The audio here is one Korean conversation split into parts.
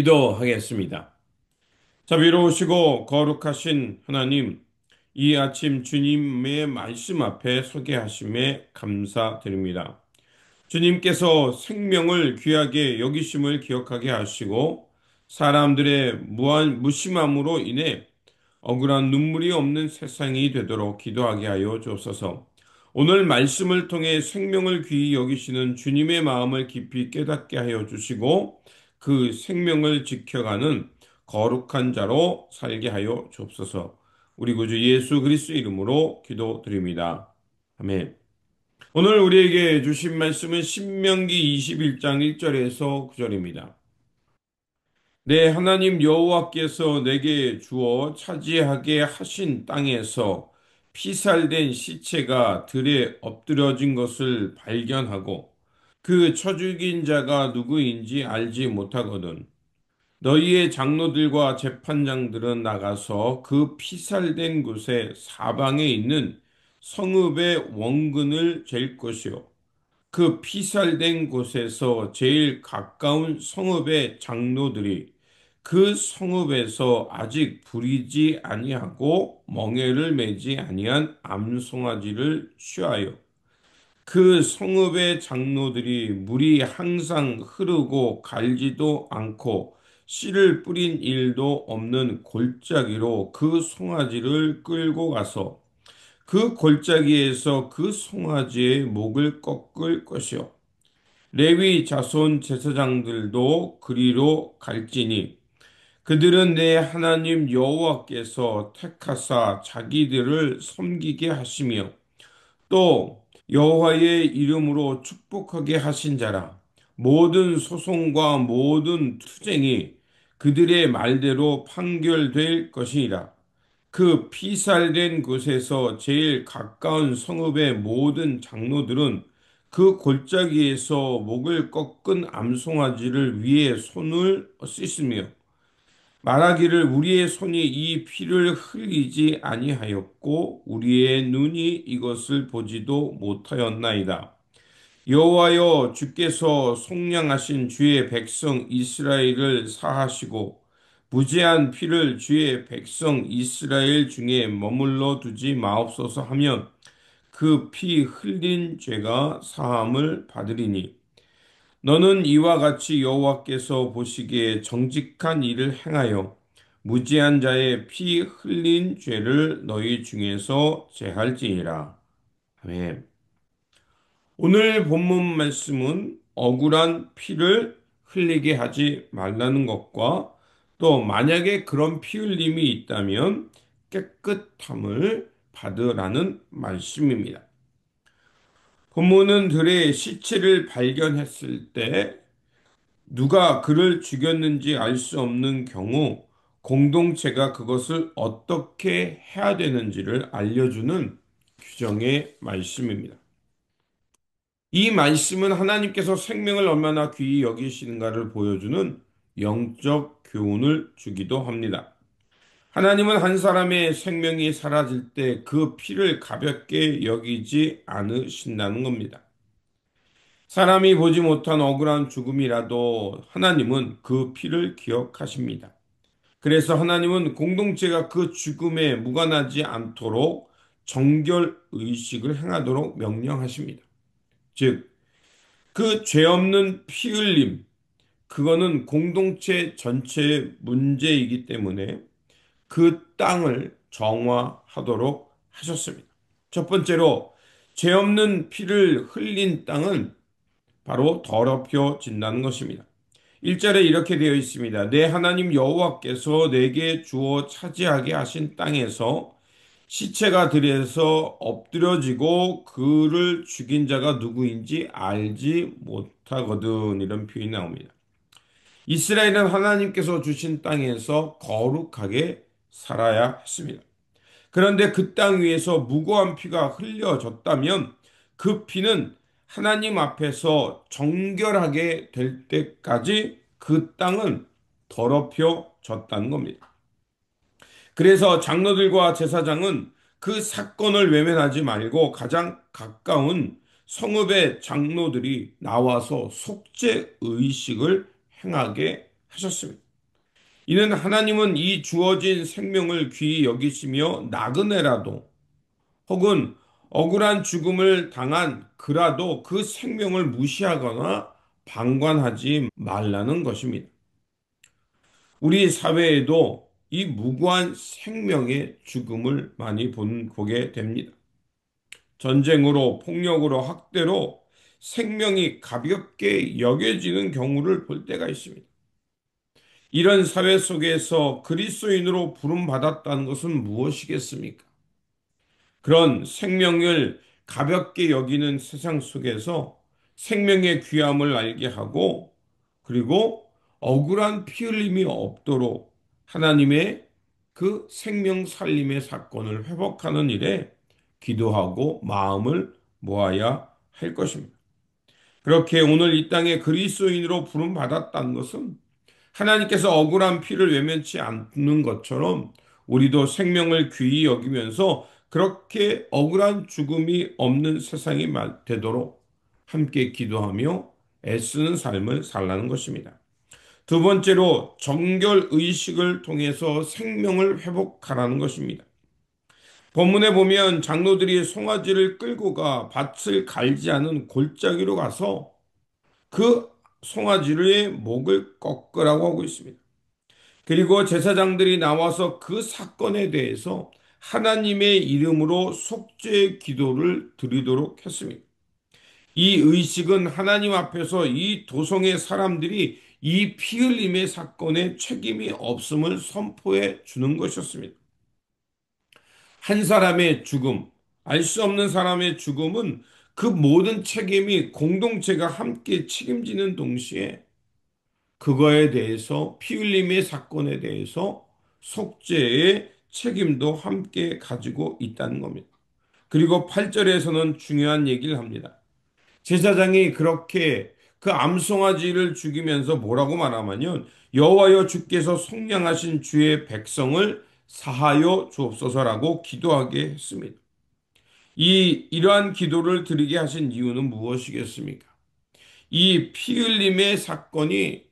기도하겠습니다. 자비로우시고 거룩하신 하나님, 이 아침 주님의 말씀 앞에 서게 하심에 감사드립니다. 주님께서 생명을 귀하게 여기심을 기억하게 하시고 사람들의 무심함으로 인해 억울한 눈물이 없는 세상이 되도록 기도하게 하여 주옵소서. 오늘 말씀을 통해 생명을 귀히 여기시는 주님의 마음을 깊이 깨닫게 하여 주시고 그 생명을 지켜가는 거룩한 자로 살게 하여 주옵소서. 우리 구주 예수 그리스도 이름으로 기도드립니다. 아멘. 오늘 우리에게 주신 말씀은 신명기 21장 1절에서 9절입니다. 내 하나님 여호와께서 내게 주어 차지하게 하신 땅에서 피살된 시체가 들에 엎드려진 것을 발견하고 그 쳐 죽인 자가 누구인지 알지 못하거든. 너희의 장로들과 재판장들은 나가서 그 피살된 곳의 사방에 있는 성읍의 원근을 잴 것이요. 그 피살된 곳에서 제일 가까운 성읍의 장로들이 그 성읍에서 아직 부리지 아니하고 멍에를 매지 아니한 암송아지를 취하여 그 성읍의 장로들이 물이 항상 흐르고 갈지도 않고 씨를 뿌린 일도 없는 골짜기로 그 송아지를 끌고 가서 그 골짜기에서 그 송아지의 목을 꺾을 것이요. 레위 자손 제사장들도 그리로 갈지니 그들은 내 하나님 여호와께서 택하사 자기들을 섬기게 하시며 또 여호와의 이름으로 축복하게 하신 자라. 모든 소송과 모든 투쟁이 그들의 말대로 판결될 것이니라. 그 피살된 곳에서 제일 가까운 성읍의 모든 장로들은 그 골짜기에서 목을 꺾은 암송아지를 위에 손을 씻으며 말하기를 우리의 손이 이 피를 흘리지 아니하였고 우리의 눈이 이것을 보지도 못하였나이다. 여호와여 주께서 속량하신 주의 백성 이스라엘을 사하시고 무죄한 피를 주의 백성 이스라엘 중에 머물러 두지 마옵소서 하면 그 피 흘린 죄가 사함을 받으리니 너는 이와 같이 여호와께서 보시기에 정직한 일을 행하여 무지한 자의 피 흘린 죄를 너희 중에서 제할지니라. 아멘. 오늘 본문 말씀은 억울한 피를 흘리게 하지 말라는 것과 또 만약에 그런 피 흘림이 있다면 깨끗함을 받으라는 말씀입니다. 본문은 들의 시체를 발견했을 때 누가 그를 죽였는지 알 수 없는 경우 공동체가 그것을 어떻게 해야 되는지를 알려주는 규정의 말씀입니다. 이 말씀은 하나님께서 생명을 얼마나 귀히 여기시는가를 보여주는 영적 교훈을 주기도 합니다. 하나님은 한 사람의 생명이 사라질 때 그 피를 가볍게 여기지 않으신다는 겁니다. 사람이 보지 못한 억울한 죽음이라도 하나님은 그 피를 기억하십니다. 그래서 하나님은 공동체가 그 죽음에 무관하지 않도록 정결 의식을 행하도록 명령하십니다. 즉, 그 죄 없는 피 흘림, 그거는 공동체 전체의 문제이기 때문에 그 땅을 정화하도록 하셨습니다. 첫 번째로, 죄 없는 피를 흘린 땅은 바로 더럽혀진다는 것입니다. 1절에 이렇게 되어 있습니다. 내 하나님 여호와께서 내게 주어 차지하게 하신 땅에서 시체가 들에서 엎드려지고 그를 죽인 자가 누구인지 알지 못하거든. 이런 표현이 나옵니다. 이스라엘은 하나님께서 주신 땅에서 거룩하게 살아야 했습니다. 그런데 그 땅 위에서 무고한 피가 흘려졌다면 그 피는 하나님 앞에서 정결하게 될 때까지 그 땅은 더럽혀졌다는 겁니다. 그래서 장로들과 제사장은 그 사건을 외면하지 말고 가장 가까운 성읍의 장로들이 나와서 속죄 의식을 행하게 하셨습니다. 이는 하나님은 이 주어진 생명을 귀히 여기시며 나그네라도 혹은 억울한 죽음을 당한 그라도 그 생명을 무시하거나 방관하지 말라는 것입니다. 우리 사회에도 이 무고한 생명의 죽음을 많이 보게 됩니다. 전쟁으로, 폭력으로, 학대로 생명이 가볍게 여겨지는 경우를 볼 때가 있습니다. 이런 사회 속에서 그리스도인으로 부름받았다는 것은 무엇이겠습니까? 그런 생명을 가볍게 여기는 세상 속에서 생명의 귀함을 알게 하고 그리고 억울한 피 흘림이 없도록 하나님의 그 생명 살림의 사건을 회복하는 일에 기도하고 마음을 모아야 할 것입니다. 그렇게 오늘 이 땅에 그리스도인으로 부름받았다는 것은 하나님께서 억울한 피를 외면치 않는 것처럼 우리도 생명을 귀히 여기면서 그렇게 억울한 죽음이 없는 세상이 되도록 함께 기도하며 애쓰는 삶을 살라는 것입니다. 두 번째로 정결 의식을 통해서 생명을 회복하라는 것입니다. 본문에 보면 장로들이 송아지를 끌고 가 밭을 갈지 않은 골짜기로 가서 그 송아지의 목을 꺾으라고 하고 있습니다. 그리고 제사장들이 나와서 그 사건에 대해서 하나님의 이름으로 속죄 기도를 드리도록 했습니다. 이 의식은 하나님 앞에서 이 도성의 사람들이 이 피 흘림의 사건에 책임이 없음을 선포해 주는 것이었습니다. 한 사람의 죽음, 알 수 없는 사람의 죽음은 그 모든 책임이 공동체가 함께 책임지는 동시에 그거에 대해서 피 흘림의 사건에 대해서 속죄의 책임도 함께 가지고 있다는 겁니다. 그리고 8절에서는 중요한 얘기를 합니다. 제사장이 그렇게 그 암송아지를 죽이면서 뭐라고 말하냐면 여호와여 주께서 속량하신 주의 백성을 사하여 주옵소서라고 기도하게 했습니다. 이러한 기도를 드리게 하신 이유는 무엇이겠습니까? 이 피 흘림의 사건이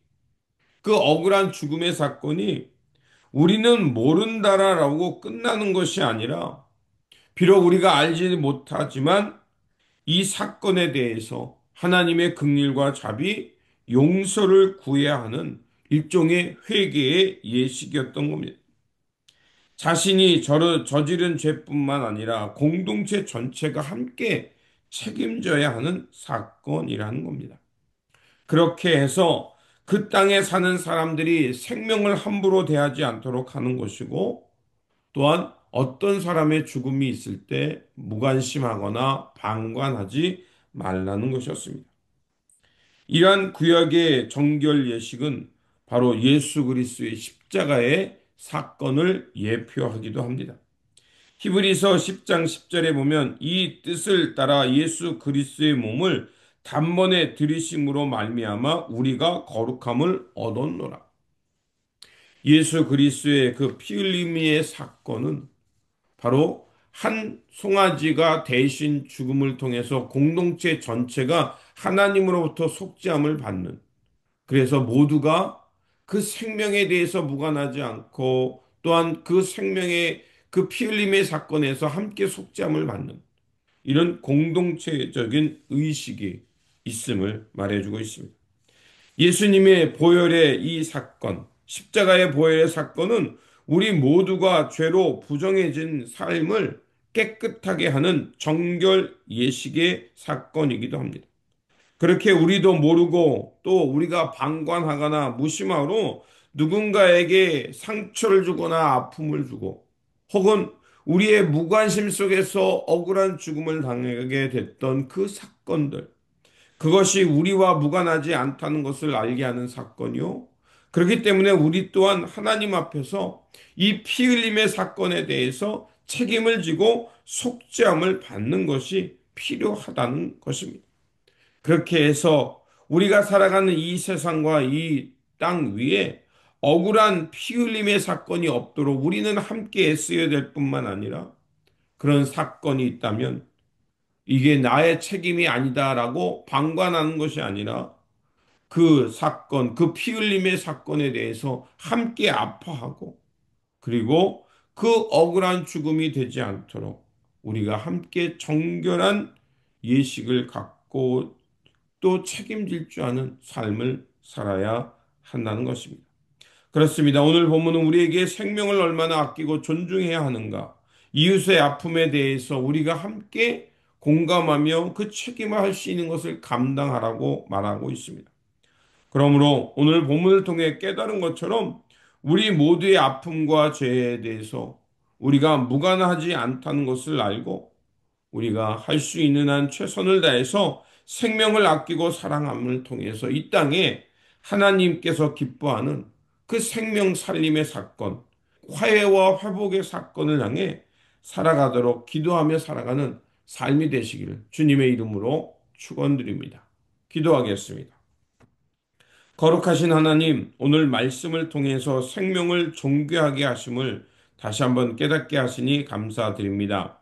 그 억울한 죽음의 사건이 우리는 모른다라고 끝나는 것이 아니라 비록 우리가 알지 못하지만 이 사건에 대해서 하나님의 긍휼과 자비, 용서를 구해야 하는 일종의 회개의 예식이었던 겁니다. 자신이 저지른 죄뿐만 아니라 공동체 전체가 함께 책임져야 하는 사건이라는 겁니다. 그렇게 해서 그 땅에 사는 사람들이 생명을 함부로 대하지 않도록 하는 것이고 또한 어떤 사람의 죽음이 있을 때 무관심하거나 방관하지 말라는 것이었습니다. 이러한 구약의 정결 예식은 바로 예수 그리스도의 십자가의 사건을 예표하기도 합니다. 히브리서 10장 10절에 보면 이 뜻을 따라 예수 그리스도의 몸을 단번에 들이심으로 말미암아 우리가 거룩함을 얻었노라. 예수 그리스도의 그 피 흘림의 사건은 바로 한 송아지가 대신 죽음을 통해서 공동체 전체가 하나님으로부터 속죄함을 받는, 그래서 모두가 그 생명에 대해서 무관하지 않고 또한 그 생명의 그 피 흘림의 사건에서 함께 속죄함을 받는 이런 공동체적인 의식이 있음을 말해주고 있습니다. 예수님의 보혈의 이 사건, 십자가의 보혈의 사건은 우리 모두가 죄로 부정해진 삶을 깨끗하게 하는 정결 예식의 사건이기도 합니다. 그렇게 우리도 모르고 또 우리가 방관하거나 무심하로 누군가에게 상처를 주거나 아픔을 주고 혹은 우리의 무관심 속에서 억울한 죽음을 당하게 됐던 그 사건들, 그것이 우리와 무관하지 않다는 것을 알게 하는 사건이요. 그렇기 때문에 우리 또한 하나님 앞에서 이 피 흘림의 사건에 대해서 책임을 지고 속죄함을 받는 것이 필요하다는 것입니다. 그렇게 해서 우리가 살아가는 이 세상과 이 땅 위에 억울한 피 흘림의 사건이 없도록 우리는 함께 애써야 될 뿐만 아니라 그런 사건이 있다면 이게 나의 책임이 아니다라고 방관하는 것이 아니라 그 사건, 그 피 흘림의 사건에 대해서 함께 아파하고, 그리고 그 억울한 죽음이 되지 않도록 우리가 함께 정결한 예식을 갖고 또 책임질 줄 아는 삶을 살아야 한다는 것입니다. 그렇습니다. 오늘 본문은 우리에게 생명을 얼마나 아끼고 존중해야 하는가, 이웃의 아픔에 대해서 우리가 함께 공감하며 그 책임을 할 수 있는 것을 감당하라고 말하고 있습니다. 그러므로 오늘 본문을 통해 깨달은 것처럼 우리 모두의 아픔과 죄에 대해서 우리가 무관하지 않다는 것을 알고 우리가 할 수 있는 한 최선을 다해서 생명을 아끼고 사랑함을 통해서 이 땅에 하나님께서 기뻐하는 그 생명 살림의 사건, 화해와 회복의 사건을 향해 살아가도록 기도하며 살아가는 삶이 되시기를 주님의 이름으로 축원드립니다. 기도하겠습니다. 거룩하신 하나님, 오늘 말씀을 통해서 생명을 존귀하게 하심을 다시 한번 깨닫게 하시니 감사드립니다.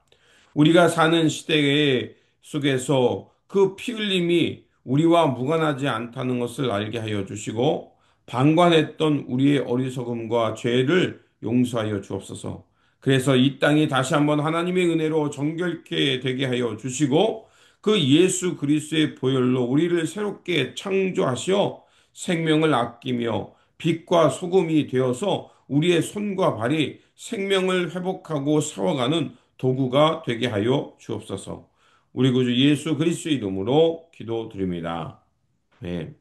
우리가 사는 시대 속에서 그 피 흘림이 우리와 무관하지 않다는 것을 알게 하여 주시고, 방관했던 우리의 어리석음과 죄를 용서하여 주옵소서. 그래서 이 땅이 다시 한번 하나님의 은혜로 정결케 되게 하여 주시고, 그 예수 그리스도의 보혈로 우리를 새롭게 창조하시어 생명을 아끼며 빛과 소금이 되어서 우리의 손과 발이 생명을 회복하고 세워가는 도구가 되게 하여 주옵소서. 우리 구주 예수 그리스도의 이름으로 기도드립니다. 네.